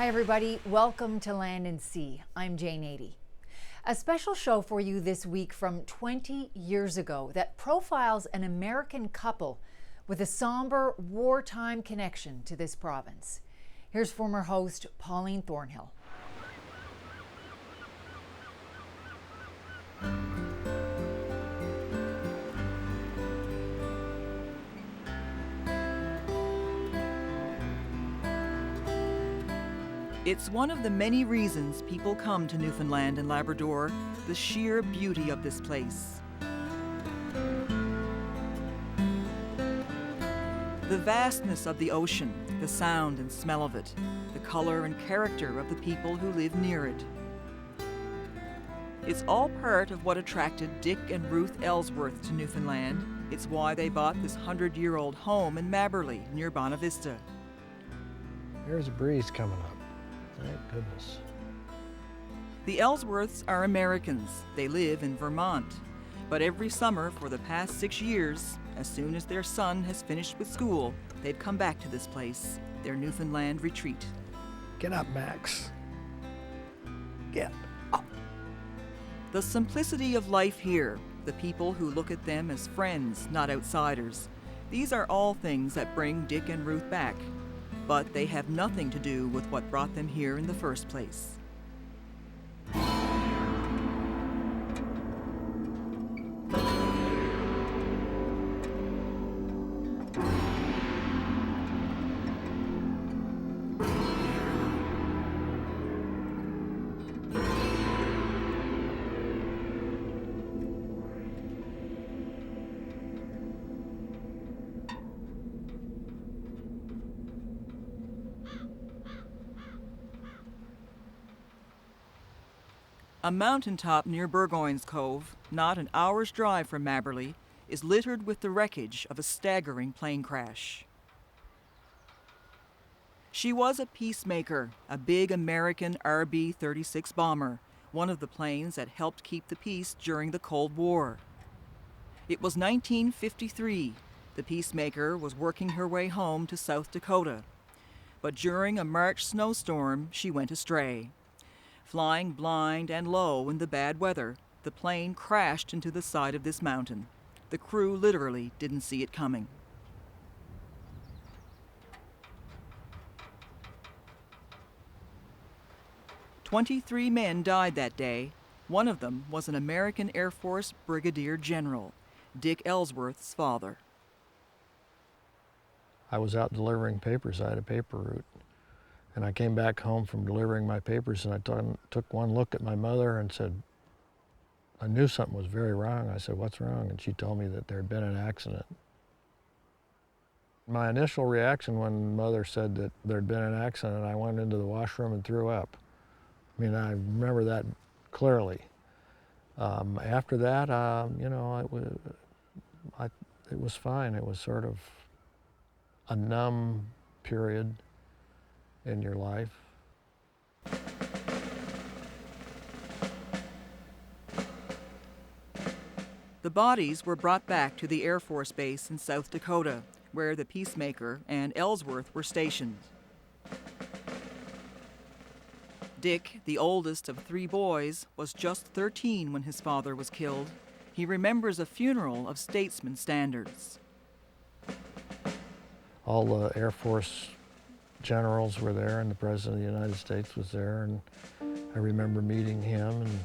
everybody. Welcome to Land and Sea. I'm Jane Adey. A special show for you this week from 20 years ago that profiles an American couple with a somber wartime connection to this province. Here's former host Pauline Thornhill. It's one of the many reasons people come to Newfoundland and Labrador, the sheer beauty of this place. The vastness of the ocean, the sound and smell of it, the color and character of the people who live near it. It's all part of what attracted Dick and Ruth Ellsworth to Newfoundland. It's why they bought this 100-year-old home in Mabberley near Bonavista. There's a breeze coming up. Thank goodness. The Ellsworths are Americans. They live in Vermont. But every summer for the past 6 years, as soon as their son has finished with school, they've come back to this place, their Newfoundland retreat. Get up, Max. Get up. The simplicity of life here, the people who look at them as friends, not outsiders, these are all things that bring Dick and Ruth back. But they have nothing to do with what brought them here in the first place. A mountaintop near Burgoyne's Cove, not an hour's drive from Mabberley, is littered with the wreckage of a staggering plane crash. She was a Peacemaker, a big American RB-36 bomber, one of the planes that helped keep the peace during the Cold War. It was 1953. The Peacemaker was working her way home to South Dakota. But during a March snowstorm, she went astray. Flying blind and low in the bad weather, the plane crashed into the side of this mountain. The crew literally didn't see it coming. "23 men died that day. One of them was an American Air Force Brigadier General, Dick Ellsworth's father. I was out delivering papers. I had a paper route. And I came back home from delivering my papers, and I took one look at my mother and said, I knew something was very wrong. I said, what's wrong? And she told me that there had been an accident. My initial reaction when Mother said that there'd been an accident, I went into the washroom and threw up. I mean, I remember that clearly. After that, it was fine. It was sort of a numb period in your life. The bodies were brought back to the Air Force Base in South Dakota, where the Peacemaker and Ellsworth were stationed. Dick, the oldest of 3 boys, was just 13 when his father was killed. He remembers a funeral of statesman standards. All the Air Force generals were there, and the President of the United States was there, and I remember meeting him and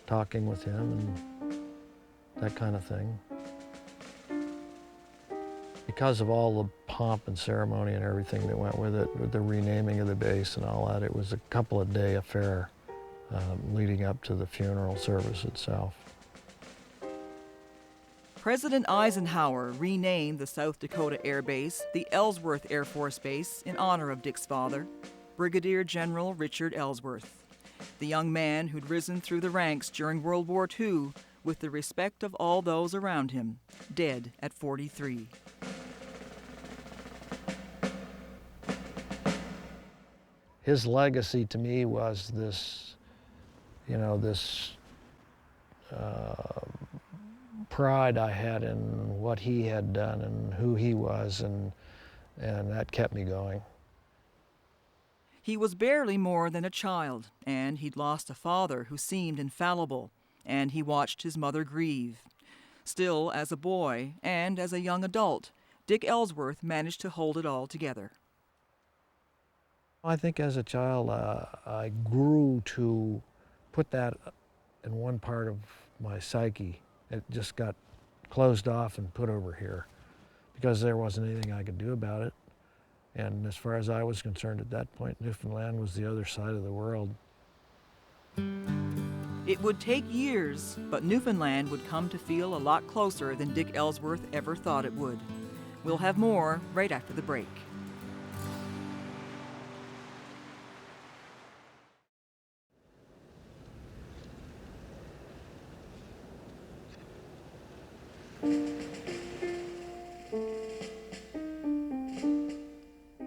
talking with him and that kind of thing. Because of all the pomp and ceremony and everything that went with it, with the renaming of the base and all that, it was a couple of day affair leading up to the funeral service itself. President Eisenhower renamed the South Dakota Air Base the Ellsworth Air Force Base in honor of Dick's father, Brigadier General Richard Ellsworth, the young man who'd risen through the ranks during World War II with the respect of all those around him, dead at 43. His legacy to me was this, pride I had in what he had done and who he was, and that kept me going. He was barely more than a child, and he'd lost a father who seemed infallible, and he watched his mother grieve. Still, as a boy and as a young adult, Dick Ellsworth managed to hold it all together. I think as a child, I grew to put that in one part of my psyche. It just got closed off and put over here because there wasn't anything I could do about it. And as far as I was concerned at that point, Newfoundland was the other side of the world. It would take years, but Newfoundland would come to feel a lot closer than Dick Ellsworth ever thought it would. We'll have more right after the break.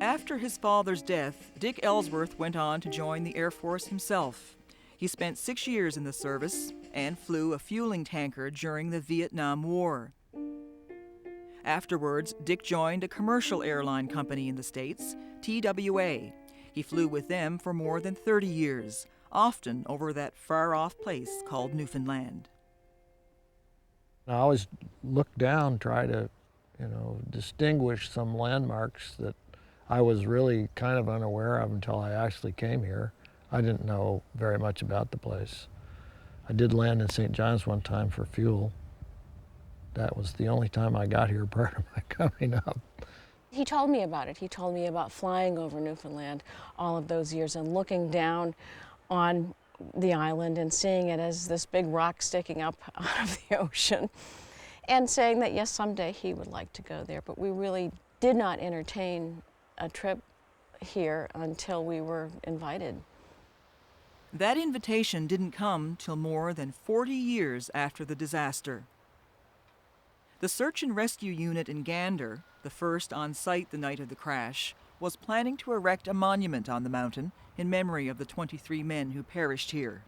After his father's death, Dick Ellsworth went on to join the Air Force himself. He spent 6 years in the service and flew a fueling tanker during the Vietnam War. Afterwards, Dick joined a commercial airline company in the States, TWA. He flew with them for more than 30 years, often over that far-off place called Newfoundland. I always look down, try to, distinguish some landmarks that I was really kind of unaware of until I actually came here. I didn't know very much about the place. I did land in St. John's one time for fuel. That was the only time I got here prior to my coming up. He told me about it. He told me about flying over Newfoundland all of those years and looking down on the island and seeing it as this big rock sticking up out of the ocean and saying that yes, someday he would like to go there. But we really did not entertain a trip here until we were invited. That invitation didn't come till more than 40 years after the disaster. The Search and Rescue Unit in Gander, the first on site the night of the crash, was planning to erect a monument on the mountain in memory of the 23 men who perished here.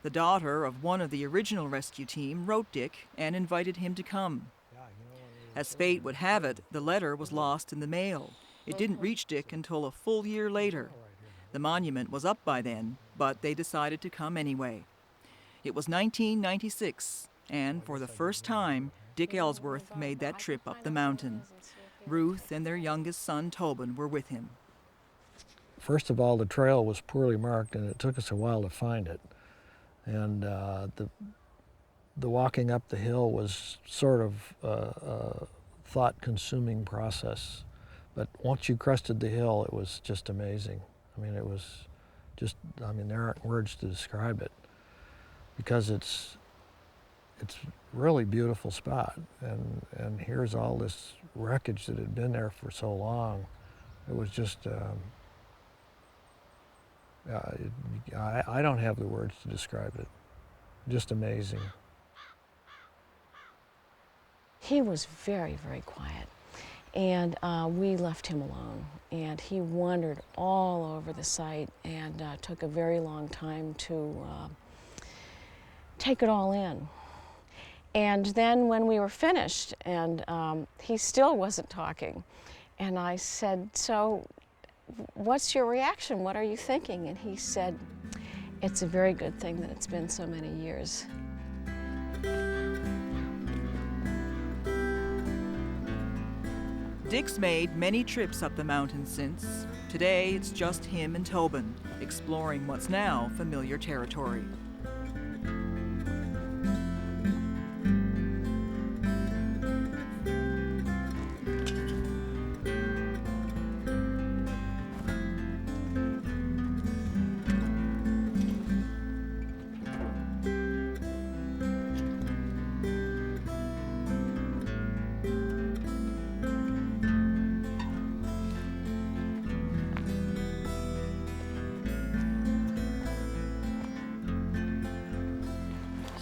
The daughter of one of the original rescue team wrote Dick and invited him to come. As fate would have it, the letter was lost in the mail. It didn't reach Dick until a full year later. The monument was up by then, but they decided to come anyway. It was 1996, and for the first time, Dick Ellsworth made that trip up the mountain. Ruth and their youngest son, Tobin, were with him. First of all, the trail was poorly marked, and it took us a while to find it. And the walking up the hill was sort of a thought-consuming process. But once you crested the hill, it was just amazing. It was just, there aren't words to describe it because it's really beautiful spot. And here's all this wreckage that had been there for so long. It was just, I don't have the words to describe it. Just amazing. He was very, very quiet. And we left him alone. And he wandered all over the site and took a very long time to take it all in. And then when we were finished, and he still wasn't talking, and I said, "So what's your reaction? What are you thinking?" And he said, "It's a very good thing that it's been so many years." Dick's made many trips up the mountain since. Today, it's just him and Tobin, exploring what's now familiar territory.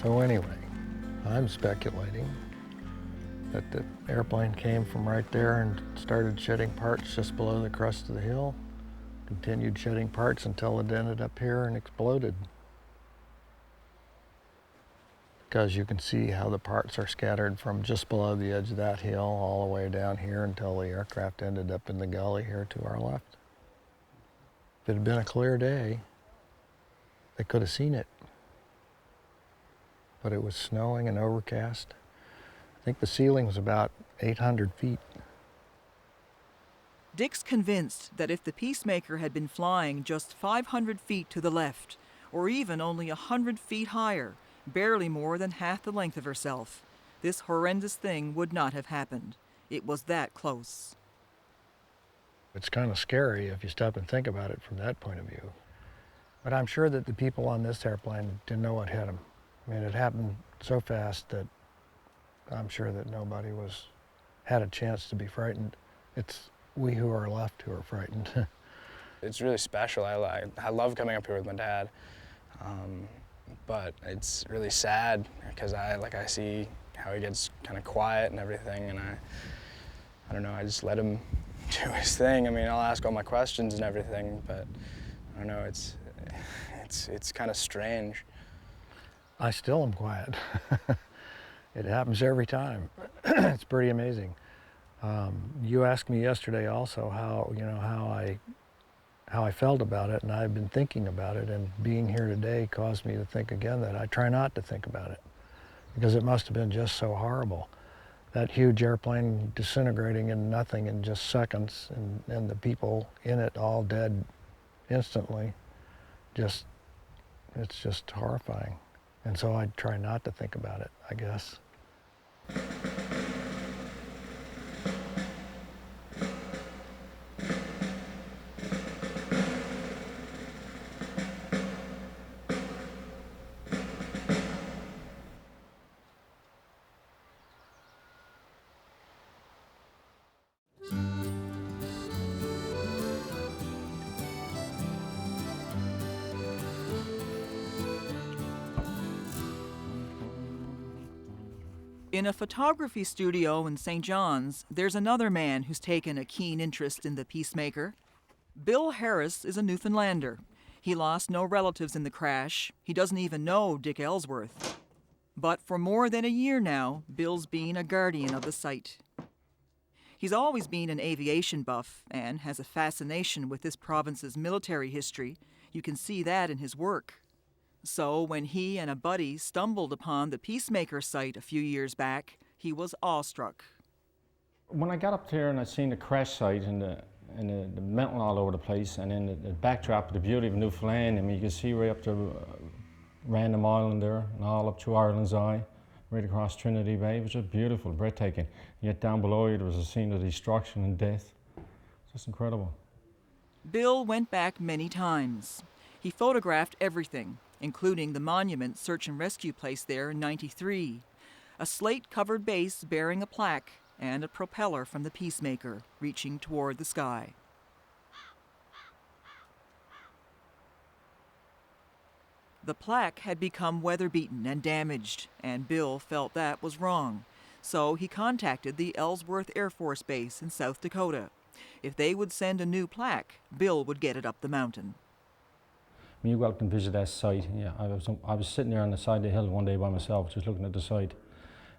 So anyway, I'm speculating that the airplane came from right there and started shedding parts just below the crest of the hill, continued shedding parts until it ended up here and exploded. because you can see how the parts are scattered from just below the edge of that hill all the way down here until the aircraft ended up in the gully here to our left. If it had been a clear day, they could have seen it. But it was snowing and overcast. I think the ceiling was about 800 feet. Dick's convinced that if the Peacemaker had been flying just 500 feet to the left, or even only 100 feet higher, barely more than half the length of herself, this horrendous thing would not have happened. It was that close. It's kind of scary if you stop and think about it from that point of view. But I'm sure that the people on this airplane didn't know what hit them. I mean, it happened so fast that I'm sure that nobody had a chance to be frightened. It's we who are left who are frightened. It's really special. I love coming up here with my dad, but it's really sad because I see how he gets kind of quiet and everything, and I don't know, I just let him do his thing. I mean, I'll ask all my questions and everything, but I don't know, it's kind of strange. I still am quiet. It happens every time. It's pretty amazing. You asked me yesterday also how I felt about it, and I've been thinking about it, and being here today caused me to think again that I try not to think about it, because it must have been just so horrible. That huge airplane disintegrating in nothing in just seconds, and the people in it all dead instantly. It's just horrifying. And so I try not to think about it, I guess. In a photography studio in St. John's, there's another man who's taken a keen interest in the Peacemaker. Bill Harris is a Newfoundlander. He lost no relatives in the crash. He doesn't even know Dick Ellsworth. But for more than a year now, Bill's been a guardian of the site. He's always been an aviation buff and has a fascination with this province's military history. You can see that in his work. So when he and a buddy stumbled upon the Peacemaker site a few years back, he was awestruck. When I got up there and I seen the crash site and the mountain all over the place, and then the backdrop of the beauty of Newfoundland, I mean, you can see right up to Random Island there, and all up to Ireland's Eye, right across Trinity Bay. It was just beautiful, breathtaking. Yet down below you, there was a scene of destruction and death. Just incredible. Bill went back many times. He photographed everything, including the monument search and rescue place there in '93, a slate-covered base bearing a plaque and a propeller from the Peacemaker reaching toward the sky. The plaque had become weather-beaten and damaged, and Bill felt that was wrong. So he contacted the Ellsworth Air Force Base in South Dakota. If they would send a new plaque, Bill would get it up the mountain. When you go out and visit that site, yeah, I was sitting there on the side of the hill one day by myself, just looking at the site,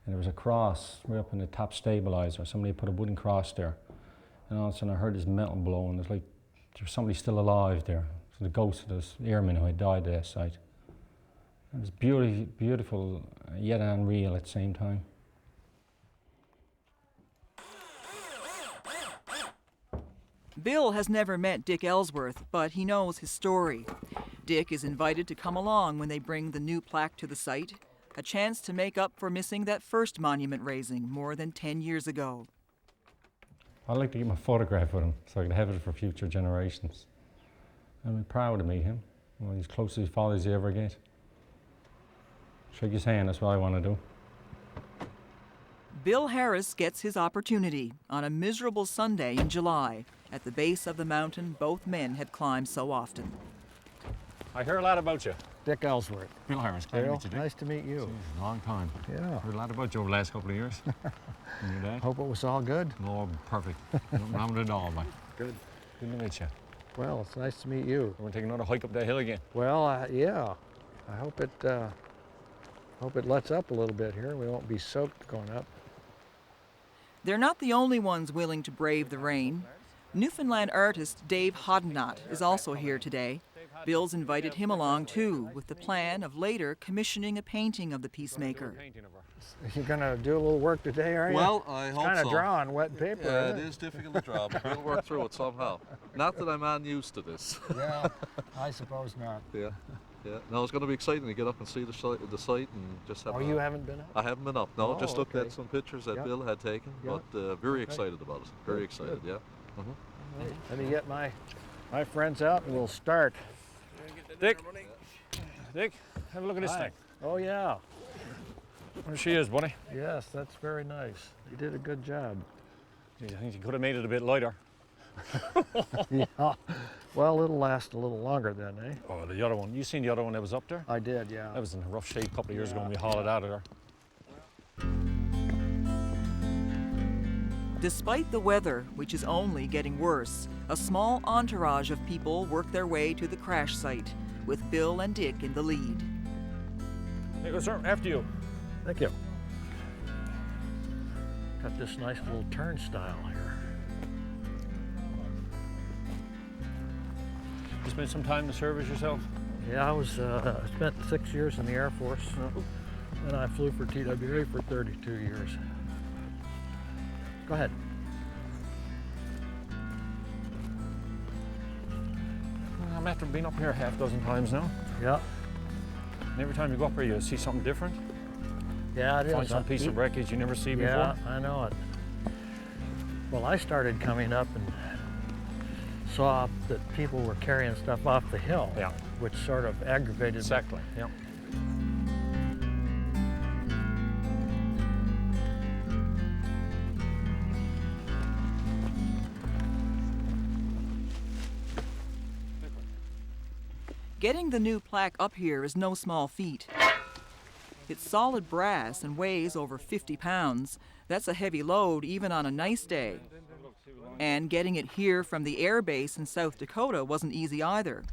and there was a cross right up in the top stabilizer. Somebody put a wooden cross there, and all of a sudden I heard this metal blow, and it's like there was somebody still alive there. So the ghost of this airman who had died at that site. It was beautiful, yet unreal at the same time. Bill has never met Dick Ellsworth, but he knows his story. Dick is invited to come along when they bring the new plaque to the site, a chance to make up for missing that first monument raising more than 10 years ago. I'd like to get my photograph with him so I can have it for future generations. I'm proud to meet him. Well, he's close to his father as he ever get. Shake his hand, that's what I want to do. Bill Harris gets his opportunity on a miserable Sunday in July at the base of the mountain both men had climbed so often. I hear a lot about you. Dick Ellsworth. Bill Harris, glad to Bill, meet you, Dick. nice to meet you. Jeez, long time. Yeah. Heard a lot about you over the last couple of years. And your dad? Hope it was all good. Oh, perfect. Nothing wrong with it at all, man. Good. Good to meet you. Well, it's nice to meet you. We're going to take another hike up that hill again. Well, yeah. I hope it Hope it lets up a little bit here. We won't be soaked going up. They're not the only ones willing to brave the rain. Newfoundland artist Dave Hodnott is also here today. Bill's invited him along too, with the plan of later commissioning a painting of the Peacemaker. You're gonna do a little work today, are you? Well, I hope so. Kind of draw on wet paper. Yeah, isn't it is difficult to draw, but we'll work through it somehow. Not that I'm unused to this. Yeah, I suppose not. Yeah, yeah. No, it's going to be exciting to get up and see the site and just have. Oh, you haven't been up? I haven't been up. No, Oh, just looked okay. at some pictures that Yep. Bill had taken, Yep. but very Okay. excited about it. Very Good, excited. good. Yeah. Right. Let me get my friends out and we'll start. Dick, have a look at this Hi. thing. Oh yeah. There she is, buddy. Yes, that's very nice. You did a good job. Yeah, I think you could have made it a bit lighter. Yeah. Well, it'll last a little longer then, eh? Oh, the other one. You seen the other one that was up there? I did, yeah. That was in rough shape a couple of years ago when we hauled it out of there. Despite the weather, which is only getting worse, a small entourage of people work their way to the crash site, with Bill and Dick in the lead. Hey, go, sir. After you. Thank you. Got this nice little turnstile here. You spent some time in the service yourself? Yeah, I spent 6 years in the Air Force, and I flew for TWA for 32 years. Go ahead. I'm after being up here half a dozen times now. Yeah. And every time you go up here, you see something different. Yeah, it is. Find some piece of wreckage you never see Yeah, before. I know it. Well, I started coming up and saw that people were carrying stuff off the hill, Yeah. which sort of aggravated me. Exactly. Yeah. Getting the new plaque up here is no small feat. It's solid brass and weighs over 50 pounds. That's a heavy load even on a nice day. And getting it here from the air base in South Dakota wasn't easy either.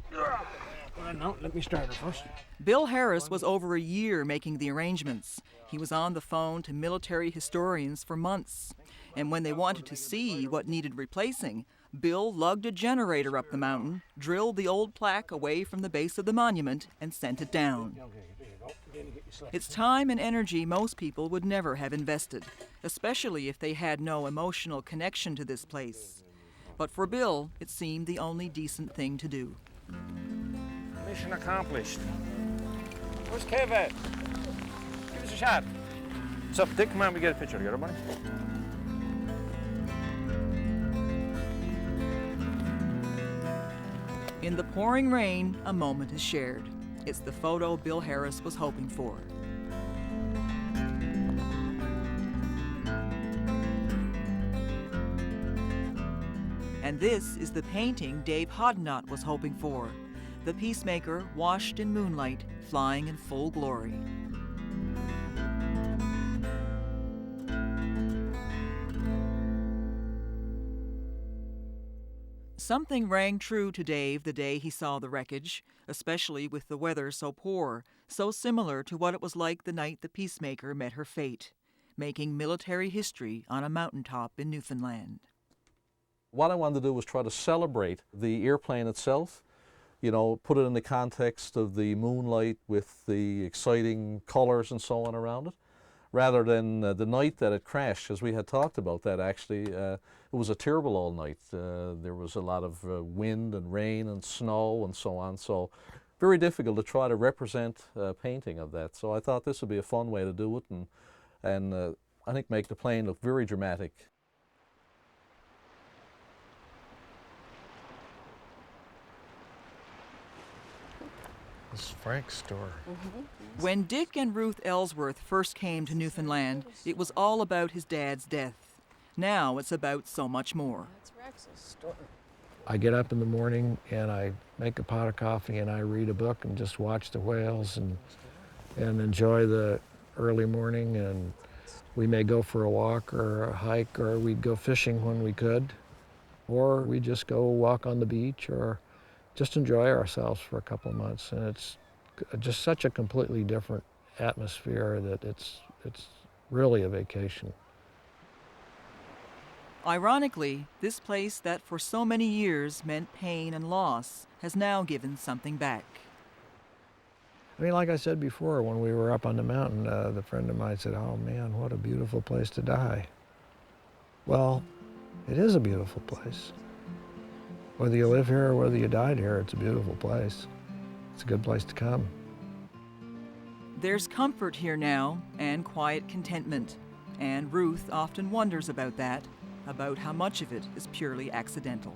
No, let me start her first. Bill Harris was over a year making the arrangements. He was on the phone to military historians for months. And when they wanted to see what needed replacing, Bill lugged a generator up the mountain, drilled the old plaque away from the base of the monument, and sent it down. It's time and energy most people would never have invested, especially if they had no emotional connection to this place. But for Bill, it seemed the only decent thing to do. Mission accomplished. Where's Kev at? Give us a shot. What's up, Dick? Come on, we get a picture together, buddy. In the pouring rain, a moment is shared. It's the photo Bill Harris was hoping for. And this is the painting Dave Hodnott was hoping for. The Peacemaker washed in moonlight, flying in full glory. Something rang true to Dave the day he saw the wreckage, especially with the weather so poor, so similar to what it was like the night the Peacemaker met her fate, making military history on a mountaintop in Newfoundland. What I wanted to do was try to celebrate the airplane itself, you know, put it in the context of the moonlight with the exciting colors and so on around it, rather than the night that it crashed, as we had talked about that actually. It was a terrible all night. There was a lot of wind and rain and snow and so on, so very difficult to try to represent a painting of that. So I thought this would be a fun way to do it, and I think make the plane look very dramatic. This is Frank's store. When Dick and Ruth Ellsworth first came to Newfoundland, it was all about his dad's death. Now it's about so much more. That's Rex's store. I get up in the morning and I make a pot of coffee and I read a book and just watch the whales and enjoy the early morning, and we may go for a walk or a hike, or we'd go fishing when we could, or we just go walk on the beach or just enjoy ourselves for a couple of months. And it's just such a completely different atmosphere that it's really a vacation. Ironically, this place that for so many years meant pain and loss has now given something back. I mean, like I said before, when we were up on the mountain, the friend of mine said, "Oh man, what a beautiful place to die." Well, it is a beautiful place. Whether you live here or whether you died here, it's a beautiful place. It's a good place to come. There's comfort here now and quiet contentment, and Ruth often wonders about that, about how much of it is purely accidental.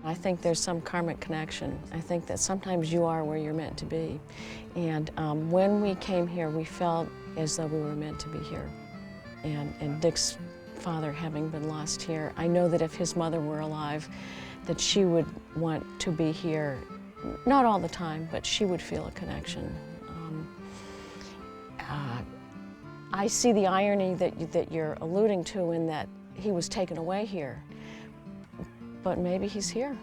I think there's some karmic connection. I think that sometimes you are where you're meant to be. And when we came here, we felt as though we were meant to be here. And Dick's father having been lost here, I know that if his mother were alive, that she would want to be here, not all the time, but she would feel a connection. I see the irony that you're alluding to in that he was taken away here, but maybe he's here.